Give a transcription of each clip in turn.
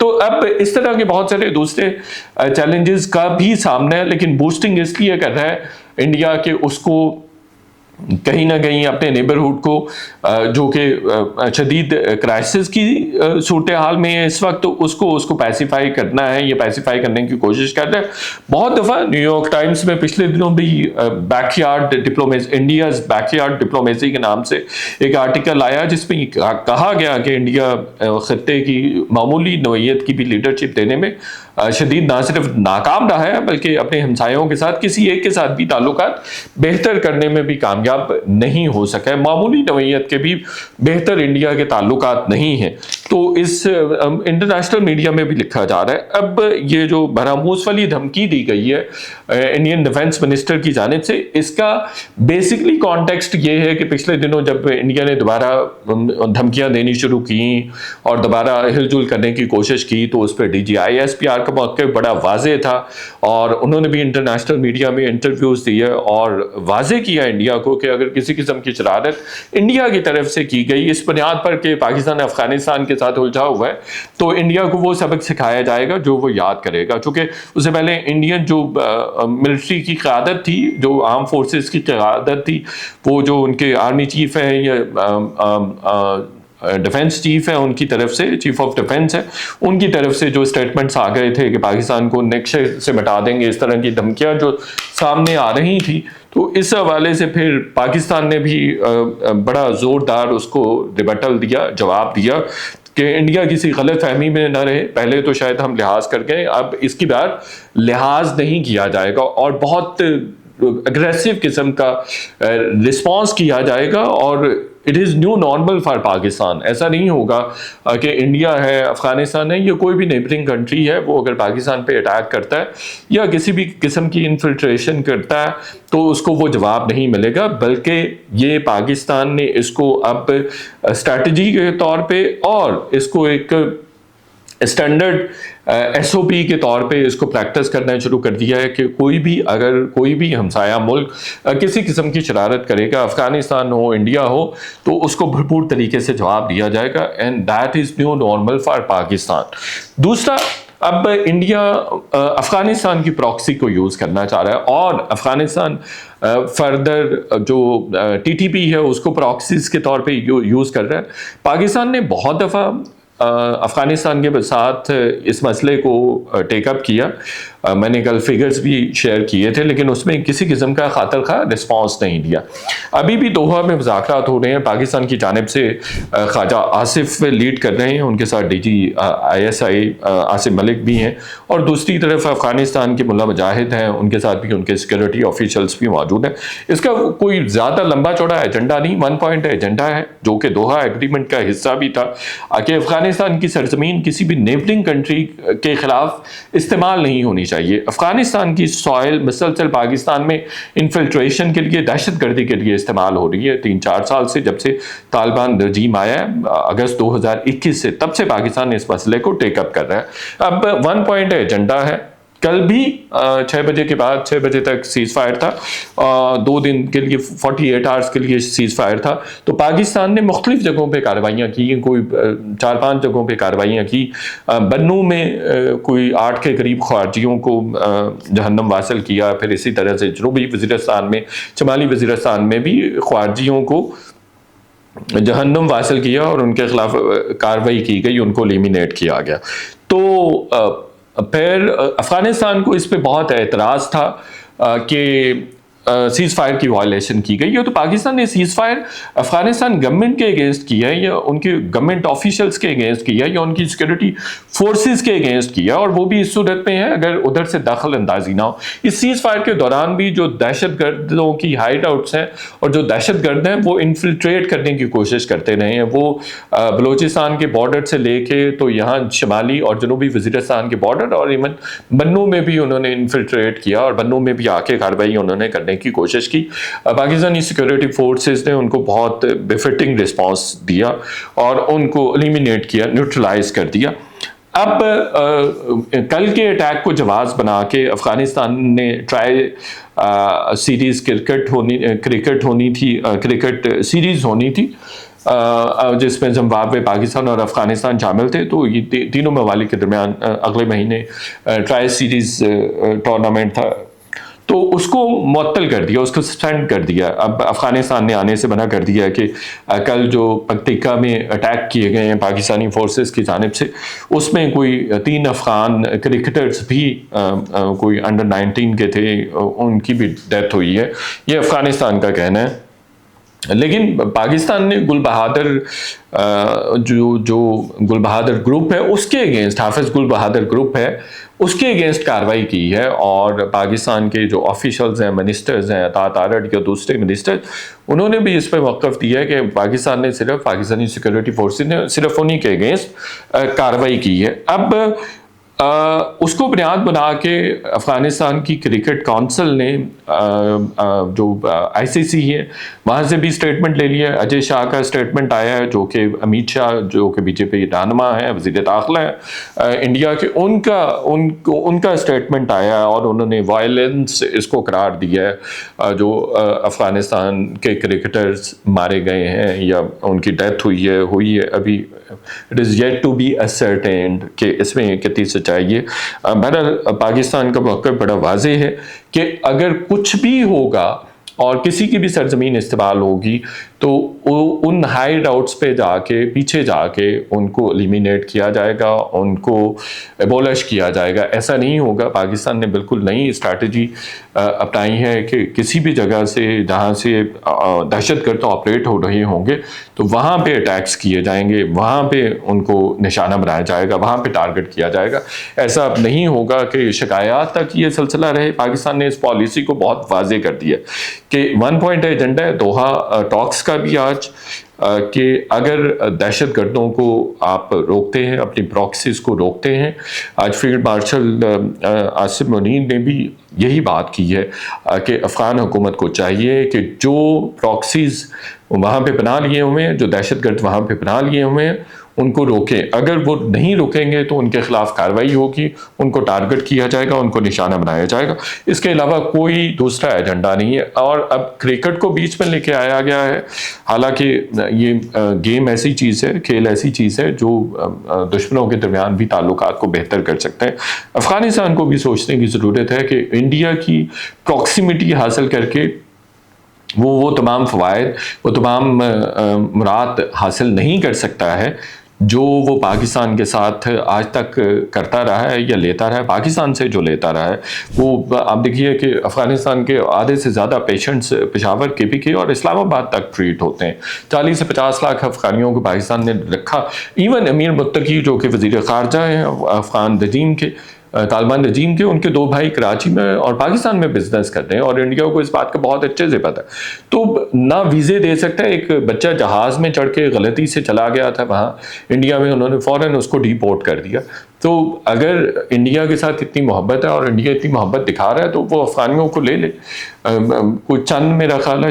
تو اب اس طرح کے بہت سارے دوسرے چیلنجز کا بھی سامنا ہے، لیکن بوسٹنگ اس لیے کر رہا ہے انڈیا کہ اس کو کہیں نہ کہیں اپنے نیبرہڈ کو جو کہ شدید کرائسس کی صورتحال میں ہے اس وقت، تو اس کو پیسیفائی کرنا ہے، یہ پیسیفائی کرنے کی کوشش کر رہا ہے۔ بہت دفعہ نیو یارک ٹائمز میں پچھلے دنوں بھی back yard diplomacy, India's back yard diplomacy کے نام سے ایک آرٹیکل آیا جس میں کہا گیا کہ انڈیا خطے کی معمولی نوعیت کی بھی لیڈرشپ دینے میں شدید نہ صرف ناکام رہا ہے بلکہ اپنے ہمسایوں کے ساتھ کسی ایک کے ساتھ بھی تعلقات بہتر کرنے میں بھی کامیاب نہیں ہو سکا ہے۔ معمولی نوعیت کے بھی بہتر انڈیا کے تعلقات نہیں ہیں۔ تو اس انٹرنیشنل میڈیا میں بھی لکھا جا رہا ہے۔ اب یہ جو براموس والی دھمکی دی گئی ہے انڈین ڈیفنس منسٹر کی جانب سے، اس کا بیسکلی کانٹیکسٹ یہ ہے کہ پچھلے دنوں جب انڈیا نے دوبارہ دھمکیاں دینی شروع کی اور دوبارہ ہل جل کرنے کی کوشش کی تو اس پہ DGISPR کا موقع بڑا واضح تھا، اور انہوں نے بھی انٹرنیشنل میڈیا میں انٹرویوز دیے اور واضح کیا انڈیا کو کہ اگر کسی قسم کی شرارت انڈیا کی طرف سے کی گئی اس بنیاد پر کہ پاکستان افغانستان کے ساتھ الجھا ہوا ہے تو انڈیا کو وہ سبق سکھایا جائے گا جو وہ یاد کرے گا۔ چونکہ اس سے پہلے انڈین جو ملٹری کی قیادت تھی، جو آرم فورسز کی قیادت تھی، وہ جو ان کے آرمی چیف ہیں یا ڈیفنس چیف ہے، ان کی طرف سے چیف آف ڈیفنس ہے، ان کی طرف سے جو اسٹیٹمنٹس آ گئے تھے کہ پاکستان کو نقشے سے مٹا دیں گے، اس طرح کی دھمکیاں جو سامنے آ رہی تھی، تو اس حوالے سے پھر پاکستان نے بھی بڑا زوردار اس کو ریبٹل دیا، جواب دیا کہ انڈیا کسی غلط فہمی میں نہ رہے، پہلے تو شاید ہم لحاظ کر گئے، اب اس کی بات لحاظ نہیں کیا جائے گا اور بہت اگریسو قسم کا رسپانس کیا جائے گا، اور it is new normal for Pakistan. ایسا نہیں ہوگا کہ انڈیا ہے، افغانستان ہے، یا کوئی بھی نیبرنگ کنٹری ہے، وہ اگر پاکستان پہ اٹیک کرتا ہے یا کسی بھی قسم کی انفلٹریشن کرتا ہے تو اس کو وہ جواب نہیں ملے گا، بلکہ یہ پاکستان نے اس کو اب اسٹریٹجی کے طور پہ اور اس کو ایک اسٹینڈرڈ SOP کے طور پہ اس کو پریکٹس کرنا شروع کر دیا ہے کہ اگر کوئی بھی ہمسایہ ملک کسی قسم کی شرارت کرے گا، افغانستان ہو، انڈیا ہو، تو اس کو بھرپور طریقے سے جواب دیا جائے گا، and that is new normal for Pakistan. دوسرا، اب انڈیا افغانستان کی پراکسی کو یوز کرنا چاہ رہا ہے اور افغانستان فردر جو TTP ہے اس کو پراکسیز کے طور پہ یوز کر رہا ہے۔ پاکستان نے بہت دفعہ افغانستان کے ساتھ اس مسئلے کو ٹیک اپ کیا، میں نے کل فگرز بھی شیئر کیے تھے، لیکن اس میں کسی قسم کا خاطر خواہ رسپانس نہیں دیا۔ ابھی بھی دوحہ میں مذاکرات ہو رہے ہیں، پاکستان کی جانب سے خواجہ آصف لیڈ کر رہے ہیں، ان کے ساتھ DG ISI آصف ملک بھی ہیں، اور دوسری طرف افغانستان کے ملا مجاہد ہیں، ان کے ساتھ بھی ان کے سیکورٹی آفیشلز بھی موجود ہیں۔ اس کا کوئی زیادہ لمبا چوڑا ایجنڈا نہیں، 1 پوائنٹ ایجنڈا ہے جو کہ دوحہ ایگریمنٹ کا حصہ بھی تھا کہ افغانستان کی سرزمین کسی بھی نیبرنگ کنٹری کے خلاف استعمال نہیں ہونی چاہیے۔ افغانستان کی سوائل مسلسل پاکستان میں انفلٹریشن کے لیے، دہشت گردی کے لیے استعمال ہو رہی ہے 3-4 سال سے، جب سے طالبان رجیم آیا ہے اگست 2021 سے، تب سے پاکستان اس مسئلے کو ٹیک اپ کر رہا ہے۔ اب 1 پوائنٹ ایجنڈا ہے، کل بھی 6 بجے کے بعد 6 بجے تک سیز فائر تھا، 2 دن کے لیے 48 آورز کے لیے سیز فائر تھا۔ تو پاکستان نے مختلف جگہوں پہ کارروائیاں کی، کوئی 4-5 جگہوں پہ کارروائیاں کی۔ بنو میں کوئی 8 کے قریب خارجیوں کو جہنم واصل کیا، پھر اسی طرح سے جنوبی وزیرستان میں، شمالی وزیرستان میں بھی خارجیوں کو جہنم واصل کیا اور ان کے خلاف کارروائی کی گئی، ان کو ایلیمینیٹ کیا گیا۔ تو پھر افغانستان کو اس پہ بہت اعتراض تھا کہ سیز فائر کی وائلیشن کی گئی ہے، تو پاکستان نے سیز فائر افغانستان گورنمنٹ کے اگینسٹ کیا ہے یا ان کے گورنمنٹ آفیشلز کے اگینسٹ کیا ہے یا ان کی سیکورٹی فورسز کے اگینسٹ کیا، اور وہ بھی اس صورت میں ہے اگر ادھر سے دخل اندازی نہ ہو۔ اس سیز فائر کے دوران بھی جو دہشت گردوں کی ہائیڈ آؤٹس ہیں اور جو دہشت گرد ہیں وہ انفلٹریٹ کرنے کی کوشش کرتے رہے ہیں، وہ بلوچستان کے بارڈر سے لے کے تو یہاں شمالی اور جنوبی وزیرستان کے بارڈر، اور ایون بنو میں بھی انہوں نے انفلٹریٹ کیا اور بنو میں بھی آ کے کارروائی انہوں نے کرنے کی کوشش کی۔ پاکستانی سیکورٹی فورسز نے ان کو بہت بفٹنگ رسپانس دیا اور ان کو ایلیمینیٹ کیا، نیوٹرلائز کر دیا۔ اب کل کے اٹیک کو جواز بنا کے افغانستان نے ٹرائی سیریز کرکٹ سیریز ہونی تھی، جس میں زمبابوے، پاکستان اور افغانستان شامل تھے. تو یہ تینوں ممالک کے درمیان اگلے مہینے ٹرائی سیریز ٹورنامنٹ تھا، تو اس کو معطل کر دیا، اس کو سسپینڈ کر دیا. اب افغانستان نے آنے سے منع کر دیا کہ کل جو پکتیکا میں اٹیک کیے گئے ہیں پاکستانی فورسز کی جانب سے، اس میں کوئی 3 افغان کرکٹرز بھی کوئی انڈر 19 کے تھے، ان کی بھی ڈیتھ ہوئی ہے. یہ افغانستان کا کہنا ہے. لیکن پاکستان نے گل بہادر جو گل بہادر گروپ ہے اس کے اگینسٹ، حافظ گل بہادر گروپ ہے اس کے اگینسٹ کارروائی کی ہے. اور پاکستان کے جو آفیشلز ہیں، منسٹرز ہیں، عطاء آرٹ یا دوسرے منسٹر، انہوں نے بھی اس پہ موقف دیا ہے کہ پاکستان نے صرف پاکستانی سیکورٹی فورسز نے صرف انہی کے اگینسٹ کارروائی کی ہے. اب اس کو بنیاد بنا کے افغانستان کی کرکٹ کونسل نے جو ICC ہے وہاں سے بھی اسٹیٹمنٹ لے لیا. اجے شاہ کا اسٹیٹمنٹ آیا ہے، جو کہ امیت شاہ جو کہ BJP رہنما ہے، وزیر داخلہ ہے انڈیا کے، ان کا اسٹیٹمنٹ آیا اور انہوں نے وائلنس اس کو قرار دیا ہے جو افغانستان کے کرکٹرز مارے گئے ہیں یا ان کی ڈیتھ ہوئی ہے ابھی it is yet to be ascertained کہ اس میں کتنی سچائی ہے. بہرحال پاکستان کا موقف بڑا واضح ہے کہ اگر کچھ بھی ہوگا اور کسی کی بھی سرزمین استعمال ہوگی تو ان ہائیڈ آؤٹس پہ جا کے، پیچھے جا کے ان کو ایلیمینیٹ کیا جائے گا، ان کو ایبولش کیا جائے گا. ایسا نہیں ہوگا. پاکستان نے بالکل نئی اسٹریٹجی اپنائی ہے کہ کسی بھی جگہ سے جہاں سے دہشت گرد آپریٹ ہو رہے ہوں گے تو وہاں پہ اٹیکس کیے جائیں گے، وہاں پہ ان کو نشانہ بنایا جائے گا، وہاں پہ ٹارگٹ کیا جائے گا. ایسا اب نہیں ہوگا کہ شکایات تک یہ سلسلہ رہے. پاکستان نے اس پالیسی کو بہت واضح کر دیا کہ 1 پوائنٹ ایجنڈا ہے دوحہ ٹاکس کا بھی آج، کہ اگر دہشت گردوں کو آپ روکتے ہیں، اپنی پراکسیز کو روکتے ہیں. آج فیلڈ مارشل آصف منیر نے بھی یہی بات کی ہے کہ افغان حکومت کو چاہیے کہ جو پراکسیز وہاں پہ پناہ لیے ہوئے ہیں، جو دہشت گرد وہاں پہ پناہ لیے ہوئے ہیں، ان کو روکیں. اگر وہ نہیں روکیں گے تو ان کے خلاف کارروائی ہوگی، ان کو ٹارگٹ کیا جائے گا، ان کو نشانہ بنایا جائے گا. اس کے علاوہ کوئی دوسرا ایجنڈا نہیں ہے. اور اب کرکٹ کو بیچ میں لے کے آیا گیا ہے، حالانکہ یہ گیم ایسی چیز ہے، کھیل ایسی چیز ہے جو دشمنوں کے درمیان بھی تعلقات کو بہتر کر سکتے ہیں. افغانستان کو بھی سوچنے کی ضرورت ہے کہ انڈیا کی پراکسیمیٹی حاصل کر کے وہ تمام فوائد، وہ تمام مراد حاصل نہیں کر سکتا ہے جو وہ پاکستان کے ساتھ آج تک کرتا رہا ہے یا لیتا رہا ہے. پاکستان سے جو لیتا رہا ہے وہ آپ دیکھیے کہ افغانستان کے آدھے سے زیادہ پیشنٹس پشاور KPK اور اسلام آباد تک ٹریٹ ہوتے ہیں. 40 سے 50 لاکھ افغانیوں کو پاکستان نے رکھا. ایون امیر متقی جو کہ وزیر خارجہ ہیں افغان رجیم کے، طالبان رجیم کے، ان کے 2 بھائی کراچی میں اور پاکستان میں بزنس کرتے ہیں اور انڈیا کو اس بات کا بہت اچھے سے پتہ ہے. تو نہ ویزے دے سکتا ہے. ایک بچہ جہاز میں چڑھ کے غلطی سے چلا گیا تھا وہاں انڈیا میں، انہوں نے فوراً اس کو ڈیپورٹ کر دیا. تو اگر انڈیا کے ساتھ اتنی محبت ہے اور انڈیا اتنی محبت دکھا رہا ہے تو وہ افغانیوں کو لے لے. کوئی چند، میرا خیال ہے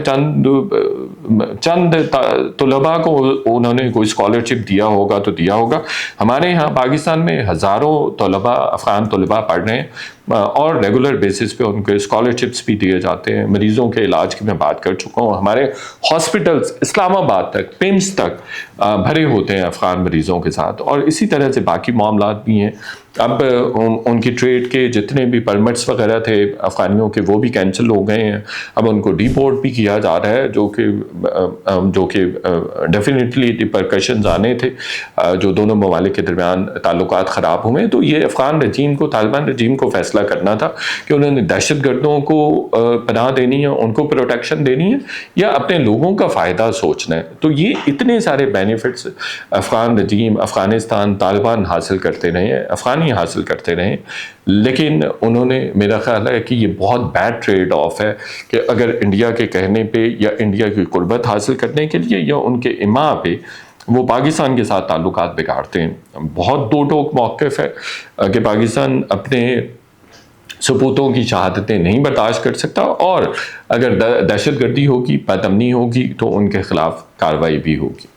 چند طلباء کو انہوں نے کوئی اسکالرشپ دیا ہوگا تو دیا ہوگا. ہمارے یہاں پاکستان میں ہزاروں طلباء، افغان طلباء پڑھ رہے ہیں اور ریگولر بیسس پہ ان کے اسکالرشپس بھی دیے جاتے ہیں. مریضوں کے علاج کی میں بات کر چکا ہوں. ہمارے ہاسپٹلس اسلام آباد تک، پیمز تک بھرے ہوتے ہیں افغان مریضوں کے ساتھ. اور اسی طرح سے باقی معاملات بھی ہیں. اب ان کی ٹریڈ کے جتنے بھی پرمٹس وغیرہ تھے افغانیوں کے وہ بھی کینسل ہو گئے ہیں. اب ان کو ڈیپورٹ بھی کیا جا رہا ہے، جو کہ ڈیفینیٹلی ریپرکشنز آنے تھے جو دونوں ممالک کے درمیان تعلقات خراب ہوئے. تو یہ افغان رجیم کو، طالبان رجیم کو فیصلہ کرنا تھا کہ انہوں نے دہشت گردوں کو پناہ دینی ہے، ان کو پروٹیکشن دینی ہے، یا اپنے لوگوں کا فائدہ سوچنا ہے. تو یہ اتنے سارے بینیفٹس افغان رجیم، افغانستان، طالبان حاصل کرتے رہے ہیں، افغانی حاصل کرتے رہے. لیکن انہوں نے، میرا خیال ہے کہ یہ بہت بیڈ ٹریڈ آف ہے کہ اگر انڈیا کے کہنے پہ یا انڈیا کی قربت حاصل کرنے کے لیے یا ان کے اما پہ وہ پاکستان کے ساتھ تعلقات بگاڑتے ہیں. بہت دو ٹوک موقف ہے کہ پاکستان اپنے سپوتوں کی شہادتیں نہیں برداشت کر سکتا، اور اگر دہشت گردی ہوگی، بد امنی ہوگی تو ان کے خلاف کارروائی بھی ہوگی.